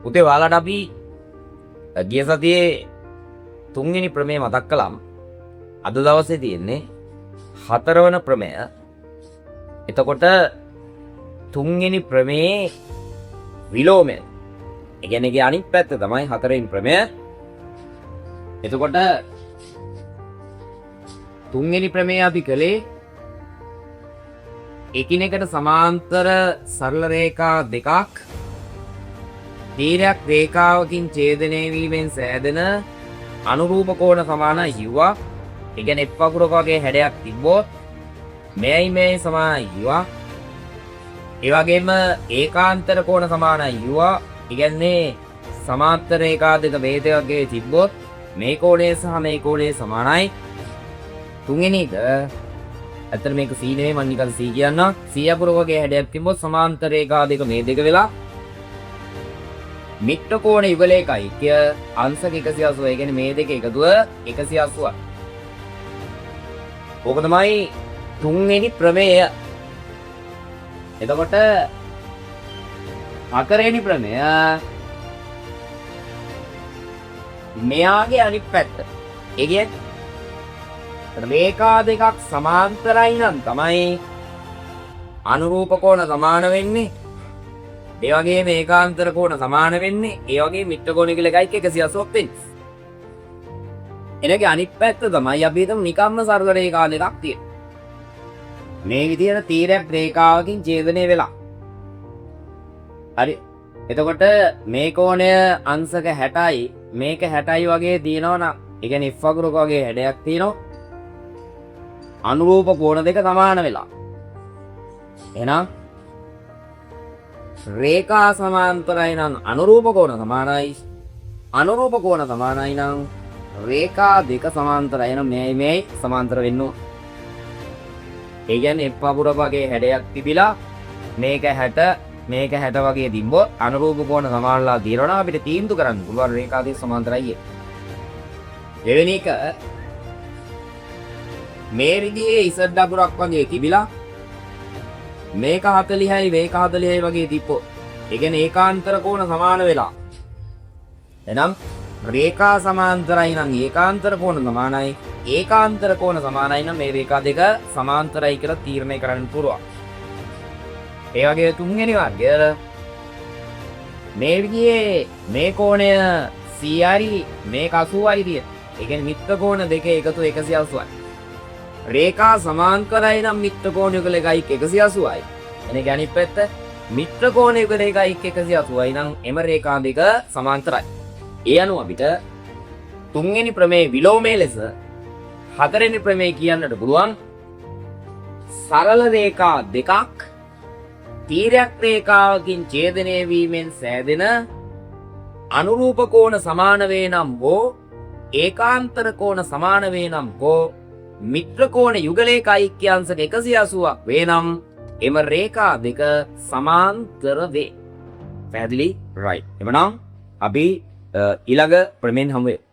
පුතේ ඔයාලට අපි ගිය සතියේ තුන්වෙනි ප්‍රමේය මතක් කළාම අද දවසේ තියෙන්නේ හතරවන ප්‍රමේය. එතකොට තුන්වෙනි ප්‍රමේයේ විලෝමය. ඒ කියන්නේ ඒකේ අනිත් පැත්ත තමයි හතරවෙනි ප්‍රමේය. එතකොට තුන්වෙනි ප්‍රමේය අපි කළේ එකිනෙකට සමාන්තර සරල රේඛා දෙකක් තීරයක් රේඛාවකින් ඡේදනය වීමෙන් සෑදෙන අනුරූප කෝණ සමානයි කිව්වා. ඒ කියන්නේ එක් වකුරක වගේ හැඩයක් තිබ්බොත් මෙයයි මේ සමානයි කිව්වා. ඒ වගේම ඒකාන්තර කෝණ සමානයි කිව්වා. ඒ කියන්නේ සමාන්තර රේඛා දෙක වේදයක් වගේ තිබ්බොත් මේ කෝණය සහ මේ කෝණය සමානයි. තුන්වෙනි එක ඇත්තට මේක C නෙමෙයි මම නිකන් C කියන්නම්. C අකුරක වගේ හැඩයක් තිබ්බොත් සමාන්තර රේඛා දෙක මේ දෙක වෙලා මිට්ඨ කෝණ යුගලයකයි කිය අංශක 180. ඒ කියන්නේ මේ දෙක එකතුව 180යි. ඕක තමයි තුන්වෙනි ප්‍රමේය. එතකොට හතරවෙනි ප්‍රමේය මෙයාගේ අනිත් පැත්ත. ඒ කියන්නේ රේඛා දෙකක් සමාන්තරයි නම් තමයි අනුරූප කෝණ සමාන වෙන්නේ. ඒ වගේම ඒකාන්තර කෝණ සමාන වෙන්නේ. ඒ වගේම මිට්ඨ කෝණ කියලා එකයි 180ක් වෙන්නේ. එනගේ අනිත් පැත්ත තමයි අපි හිතමු නිකම්ම සරල රේඛා දෙකක් තියෙන. මේ විදිහට තීරයක් රේඛාවකින් ඡේදනය වෙලා. හරි. එතකොට මේ කෝණය අංශක 60යි මේක 60යි වගේ තියෙනවා නම් ඒ කියන්නේ F වගුරක වගේ හැඩයක් තියෙනවා. අනුරූප කෝණ දෙක සමාන වෙලා. එහෙනම් රේඛා සමාන්තරයි නම් අනුරූප කෝණ සමානයි. අනුරූප කෝණ සමානයි නම් රේඛා දෙක සමාන්තරයි. එහෙනම් මේ සමාන්තර වෙන්න ඕන. ඒ කියන්නේ F වගුරක වගේ හැඩයක් තිබිලා මේක 60 මේක 60 වගේ තිබ්බොත් අනුරූප කෝණ සමානලා දිරනවා නම් අපිට තීන්දුව කරන්න පුළුවන් රේඛා දෙක සමාන්තරයි කිය. එවෙනි එක මේ විදිහේ Z අකුරක් වගේ තිබිලා මේක 40යි මේක 40යි වගේ තිබ්බොත් ඒ කියන්නේ ඒකාන්තර කෝණ සමාන වෙලා. එහෙනම් රේඛා සමාන්තරයි නම් ඒකාන්තර කෝණ සමානයි. ඒකාන්තර කෝණ සමානයි නම් මේ රේඛා දෙක සමාන්තරයි කියලා තීරණය කරන්න පුළුවන්. ඒ වගේ තුන්වෙනි වර්ගය මේ විදිහේ මේ කෝණය 100යි මේක 80යි තියෙන. ඒ කියන්නේ මිත්‍ර කෝණ දෙක එකතු 180යි. රේඛා සමාන්තරයි නම් මිත්‍ර කෝණ යුගල එකයි 180යි. එනේ අනිත් පැත්ත මිත්‍ර කෝණ යුගල එකයි 180යි නම් එම රේඛා දෙක සමාන්තරයි. ඒ අනුව අපිට තුන්වෙනි ප්‍රමේය විලෝමයේ ලෙස හතරවෙනි ප්‍රමේය කියන්නට පුළුවන් සරල රේඛා දෙකක් තීරයක් රේඛාවකින් ඡේදනය වීමෙන් සෑදෙන අනුරූප කෝණ සමාන වේ නම් හෝ ඒකාන්තර කෝණ සමාන වේ නම් හෝ මිත්‍ර කෝණ යුගලයක ඓක්‍යාංශක 180ක් වේ නම් එම රේඛා දෙක සමාන්තර වේ. පැහැදිලි? right. එමනම් අපි ඊළඟ ප්‍රමේයෙන් හමු වෙමු.